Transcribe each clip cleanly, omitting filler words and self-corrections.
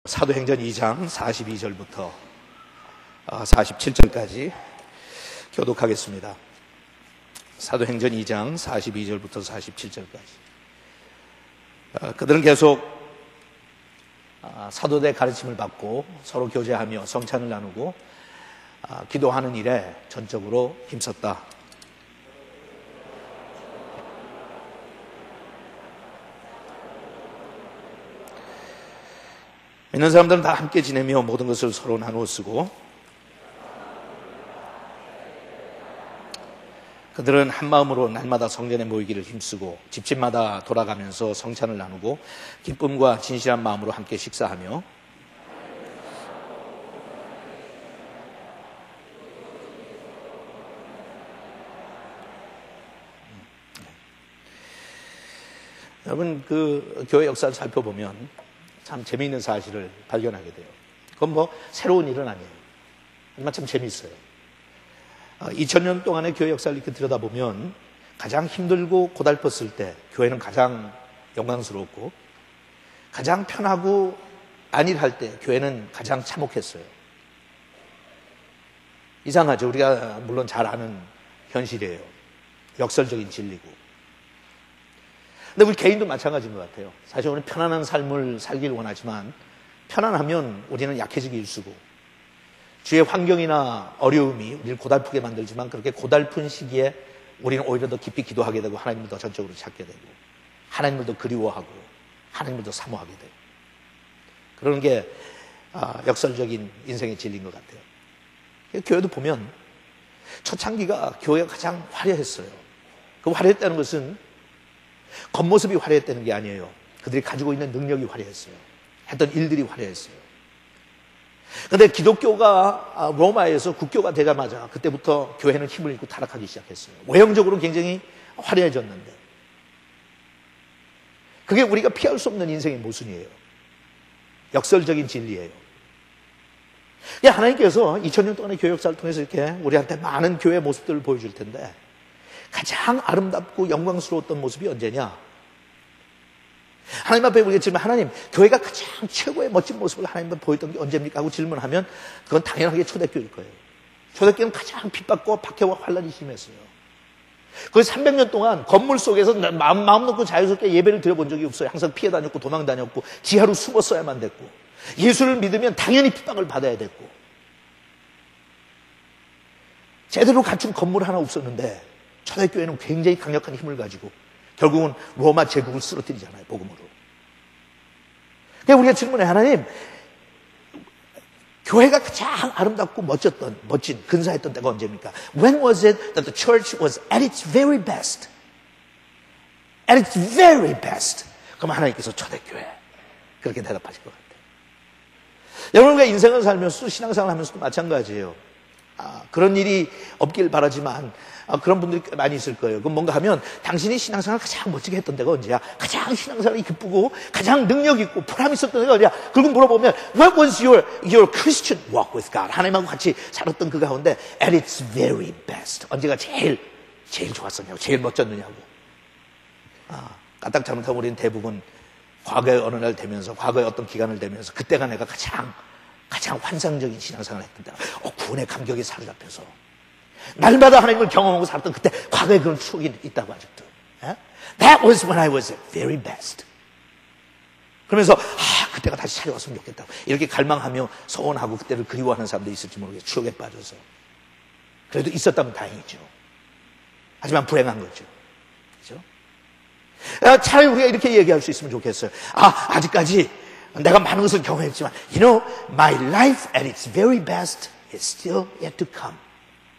사도행전 2장 42절부터 47절까지 교독하겠습니다. 사도행전 2장 42절부터 47절까지. 그들은 계속 사도들의 가르침을 받고 서로 교제하며 성찬을 나누고 기도하는 일에 전적으로 힘썼다. 있는 사람들은 다 함께 지내며 모든 것을 서로 나누어 쓰고 그들은 한 마음으로 날마다 성전에 모이기를 힘쓰고 집집마다 돌아가면서 성찬을 나누고 기쁨과 진실한 마음으로 함께 식사하며 여러분 그 교회 역사를 살펴보면 참 재미있는 사실을 발견하게 돼요. 그건 뭐 새로운 일은 아니에요. 하지만 참 재미있어요. 2000년 동안의 교회 역사를 이렇게 들여다보면 가장 힘들고 고달팠을 때 교회는 가장 영광스러웠고 가장 편하고 안일할 때 교회는 가장 참혹했어요. 이상하죠. 우리가 물론 잘 아는 현실이에요. 역설적인 진리고. 근데 우리 개인도 마찬가지인 것 같아요. 사실 우리는 편안한 삶을 살길 원하지만 편안하면 우리는 약해지기 일쑤고 주위의 환경이나 어려움이 우리를 고달프게 만들지만 그렇게 고달픈 시기에 우리는 오히려 더 깊이 기도하게 되고 하나님을 더 전적으로 찾게 되고 하나님을 더 그리워하고 하나님을 더 사모하게 되고 그러는 게 역설적인 인생의 진리인 것 같아요. 교회도 보면 초창기가 교회가 가장 화려했어요. 그 화려했다는 것은 겉모습이 화려했다는 게 아니에요. 그들이 가지고 있는 능력이 화려했어요. 했던 일들이 화려했어요. 그런데 기독교가 로마에서 국교가 되자마자 그때부터 교회는 힘을 잃고 타락하기 시작했어요. 외형적으로 굉장히 화려해졌는데 그게 우리가 피할 수 없는 인생의 모순이에요. 역설적인 진리예요. 하나님께서 2000년 동안의 교회 역사를 통해서 이렇게 우리한테 많은 교회의 모습들을 보여줄 텐데 가장 아름답고 영광스러웠던 모습이 언제냐? 하나님 앞에 우리가 질문, 하나님, 교회가 가장 최고의 멋진 모습을 하나님 앞에 보였던 게 언제입니까? 하고 질문하면 그건 당연하게 초대교회일 거예요. 초대교회는 가장 핍박과 박해와 환란이 심했어요. 그 300년 동안 건물 속에서 마음 놓고 자유스럽게 예배를 드려본 적이 없어요. 항상 피해 다녔고 도망 다녔고 지하로 숨었어야만 됐고 예수를 믿으면 당연히 핍박을 받아야 됐고 제대로 갖춘 건물 하나 없었는데 초대교회는 굉장히 강력한 힘을 가지고 결국은 로마 제국을 쓰러뜨리잖아요. 복음으로. 그러니까 우리가 질문해 하나님 교회가 가장 아름답고 멋진 근사했던 때가 언제입니까? When was it that the church was at its very best? At its very best. 그럼 하나님께서 초대교회 그렇게 대답하실 것 같아요. 여러분과 인생을 살면서 신앙생활을 하면서도 마찬가지예요. 그런 일이 없길 바라지만 그런 분들이 많이 있을 거예요. 그럼 뭔가 하면 당신이 신앙생활을 가장 멋지게 했던 때가 언제야? 가장 신앙생활이 기쁘고 가장 능력 있고 보람 있었던 때가 언제야? 그리고 물어보면 What was your Christian walk with God? 하나님하고 같이 살았던 그 가운데 at its very best. 언제가 제일 좋았었냐고, 제일 멋졌느냐고. 까딱 잘못하면 우리는 대부분 과거의 어느 날 되면서 과거의 어떤 기간을 되면서 그때가 내가 가장 환상적인 신앙생활을 했던 때가 구원의 감격에 사로잡혀서 날마다 하나님을 경험하고 살았던 그때 과거에 그런 추억이 있다고 아직도. That was when I was at very best. 그러면서 그때가 다시 찾아왔으면 좋겠다고 이렇게 갈망하며 소원하고 그때를 그리워하는 사람도 있을지 모르겠어요. 추억에 빠져서. 그래도 있었다면 다행이죠. 하지만 불행한 거죠. 그렇죠? 차라리 우리가 이렇게 얘기할 수 있으면 좋겠어요. 아직까지 내가 많은 것을 경험했지만 You know, my life at its very best is still yet to come.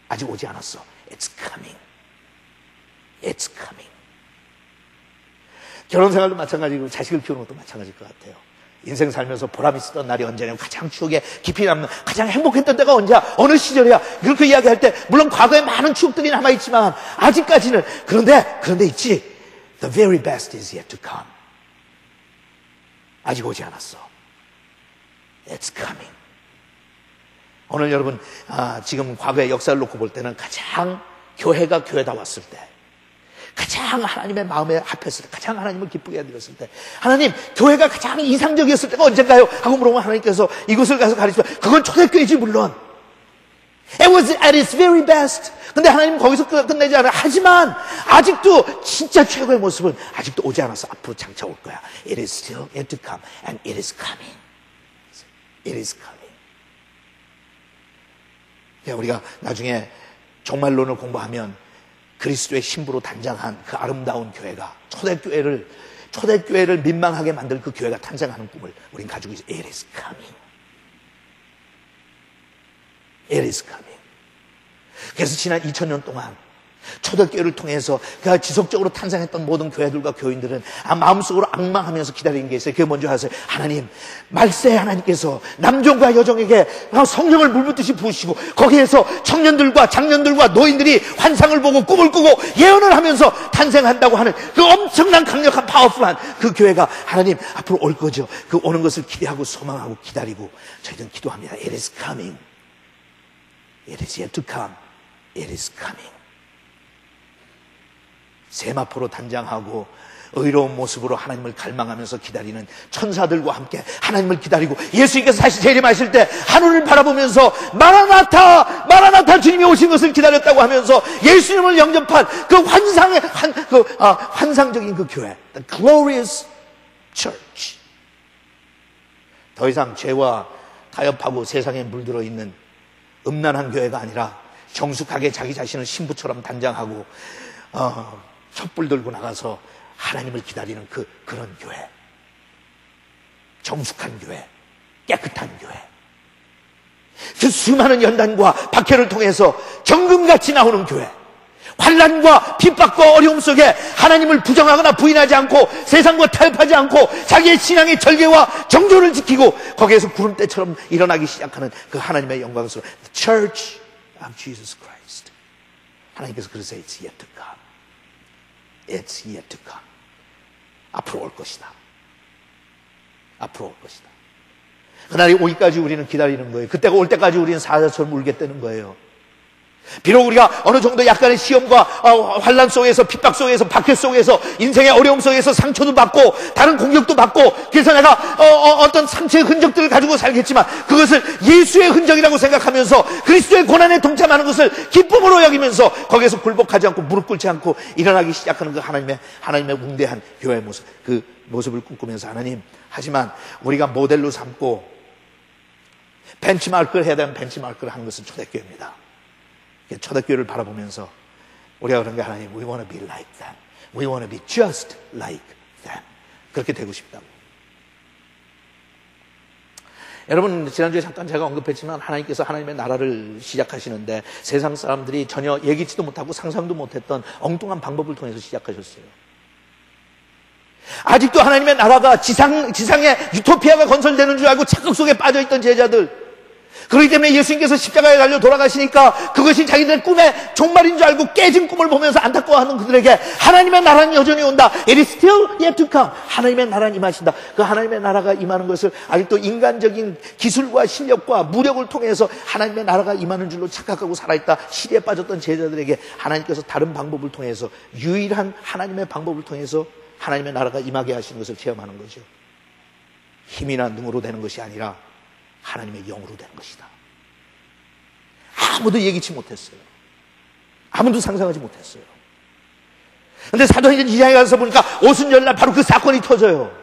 아직 오지 않았어. It's coming. It's coming. 결혼 생활도 마찬가지고 자식을 키우는 것도 마찬가지일 것 같아요. 인생 살면서 보람 있었던 날이 언제냐고 가장 추억에 깊이 남는 가장 행복했던 때가 언제야? 어느 시절이야? 그렇게 이야기할 때 물론 과거에 많은 추억들이 남아있지만 아직까지는 그런데 있지. The very best is yet to come. 아직 오지 않았어. It's coming. 오늘 여러분 지금 과거의 역사를 놓고 볼 때는 가장 교회가 교회다웠을 때 가장 하나님의 마음에 합했을 때, 가장 하나님을 기쁘게 해드렸을 때, 하나님, 교회가 가장 이상적이었을 때가 언젠가요? 하고 물어보면 하나님께서 이곳을 가서 가르치면 그건 초대교회지 물론. It was at its very best. 근데 하나님은 거기서 끝내지 않아요. 하지만 아직도 진짜 최고의 모습은 아직도 오지 않았어. 앞으로 장차 올 거야. It is still yet to come and it is coming. It is coming. 우리가 나중에 종말론을 공부하면 그리스도의 신부로 단장한 그 아름다운 교회가 초대교회를 민망하게 만들 그 교회가 탄생하는 꿈을 우린 가지고 있어요. It is coming. It is coming. 그래서 지난 2000년 동안 초대교회를 통해서 그 지속적으로 탄생했던 모든 교회들과 교인들은 마음속으로 앙망하면서 기다리는 게 있어요. 그게 뭔지 아세요? 하나님, 말세 하나님께서 남종과 여종에게 성령을 물붓듯이 부으시고 거기에서 청년들과 장년들과 노인들이 환상을 보고 꿈을 꾸고 예언을 하면서 탄생한다고 하는 그 엄청난 강력한 파워풀한 그 교회가 하나님 앞으로 올 거죠. 그 오는 것을 기대하고 소망하고 기다리고 저희들은 기도합니다. It is coming. It is yet to come. It is coming. 세마포로 단장하고 의로운 모습으로 하나님을 갈망하면서 기다리는 천사들과 함께 하나님을 기다리고 예수님께서 다시 재림하실 때 하늘을 바라보면서 마라나타 마라나타 주님이 오신 것을 기다렸다고 하면서 예수님을 영접한 그 환상적인 그 교회, the glorious church. 더 이상 죄와 타협하고 세상에 물들어 있는 음란한 교회가 아니라 정숙하게 자기 자신을 신부처럼 단장하고 촛불 들고 나가서 하나님을 기다리는 그런 교회. 정숙한 교회, 깨끗한 교회. 그 수많은 연단과 박해를 통해서 정금같이 나오는 교회. 환난과 핍박과 어려움 속에 하나님을 부정하거나 부인하지 않고 세상과 타협하지 않고 자기의 신앙의 절개와 정조를 지키고 거기에서 구름대처럼 일어나기 시작하는 그 하나님의 영광스러운 The Church of Jesus Christ. 하나님께서 그러세요. It's yet to come. It's yet to come. 앞으로 올 것이다. 앞으로 올 것이다. 그날이 오기까지 우리는 기다리는 거예요. 그때가 올 때까지 우리는 사자처럼 울겠다는 거예요. 비록 우리가 어느 정도 약간의 시험과 환난 속에서 핍박 속에서 박해 속에서 인생의 어려움 속에서 상처도 받고 다른 공격도 받고 그래서 내가 어떤 상처의 흔적들을 가지고 살겠지만 그것을 예수의 흔적이라고 생각하면서 그리스도의 고난에 동참하는 것을 기쁨으로 여기면서 거기에서 굴복하지 않고 무릎 꿇지 않고 일어나기 시작하는 그 하나님의 웅대한 교회의 모습, 그 모습을 꿈꾸면서 하나님, 하지만 우리가 모델로 삼고 벤치마크를 해야 되는 벤치마크를 하는 것은 초대교회입니다. 초대교회를 바라보면서 우리가 그런 게 하나님, we want to be like them. We want to be just like them. 그렇게 되고 싶다고. 여러분, 지난주에 잠깐 제가 언급했지만 하나님께서 하나님의 나라를 시작하시는데 세상 사람들이 전혀 예기치도 못하고 상상도 못했던 엉뚱한 방법을 통해서 시작하셨어요. 아직도 하나님의 나라가 지상에 유토피아가 건설되는 줄 알고 착각 속에 빠져있던 제자들, 그렇기 때문에 예수님께서 십자가에 달려 돌아가시니까 그것이 자기들의 꿈의 종말인 줄 알고 깨진 꿈을 보면서 안타까워하는 그들에게 하나님의 나라는 여전히 온다. It is still yet to come. 하나님의 나라는 임하신다. 그 하나님의 나라가 임하는 것을 아직도 인간적인 기술과 실력과 무력을 통해서 하나님의 나라가 임하는 줄로 착각하고 살아있다 시리에 빠졌던 제자들에게 하나님께서 다른 방법을 통해서, 유일한 하나님의 방법을 통해서 하나님의 나라가 임하게 하시는 것을 체험하는 거죠. 힘이나 능으로 되는 것이 아니라 하나님의 영으로 되는 것이다. 아무도 예기치 못했어요. 아무도 상상하지 못했어요. 그런데 사도행전 2장에 가서 보니까 오순절날 바로 그 사건이 터져요.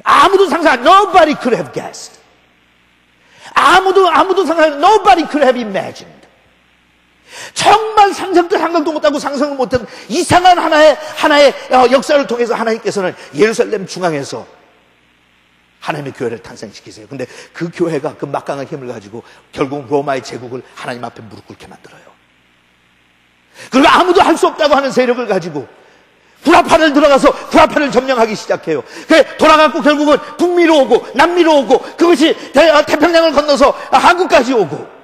아무도 nobody could have guessed. 아무도 nobody could have imagined. 정말 상상도 못하고 상상을 못한 이상한 하나의 역사를 통해서 하나님께서는 예루살렘 중앙에서 하나님의 교회를 탄생시키세요. 근데 그 교회가 그 막강한 힘을 가지고 결국 로마의 제국을 하나님 앞에 무릎 꿇게 만들어요. 그리고 아무도 할 수 없다고 하는 세력을 가지고 구라파를 들어가서 구라파를 점령하기 시작해요. 그래 돌아가고 결국은 북미로 오고 남미로 오고 그것이 태평양을 건너서 한국까지 오고,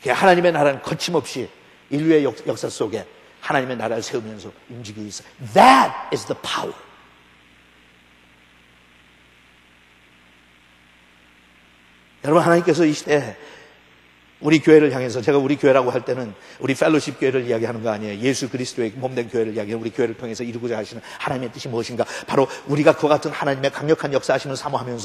하나님의 나라는 거침없이 인류의 역사 속에 하나님의 나라를 세우면서 움직이고 있어요. That is the power. 여러분, 하나님께서 이 시대에 우리 교회를 향해서, 제가 우리 교회라고 할 때는 우리 펠로십 교회를 이야기하는 거 아니에요. 예수 그리스도의 몸된 교회를 이야기해요. 우리 교회를 통해서 이루고자 하시는 하나님의 뜻이 무엇인가? 바로 우리가 그와 같은 하나님의 강력한 역사하심을 사모하면서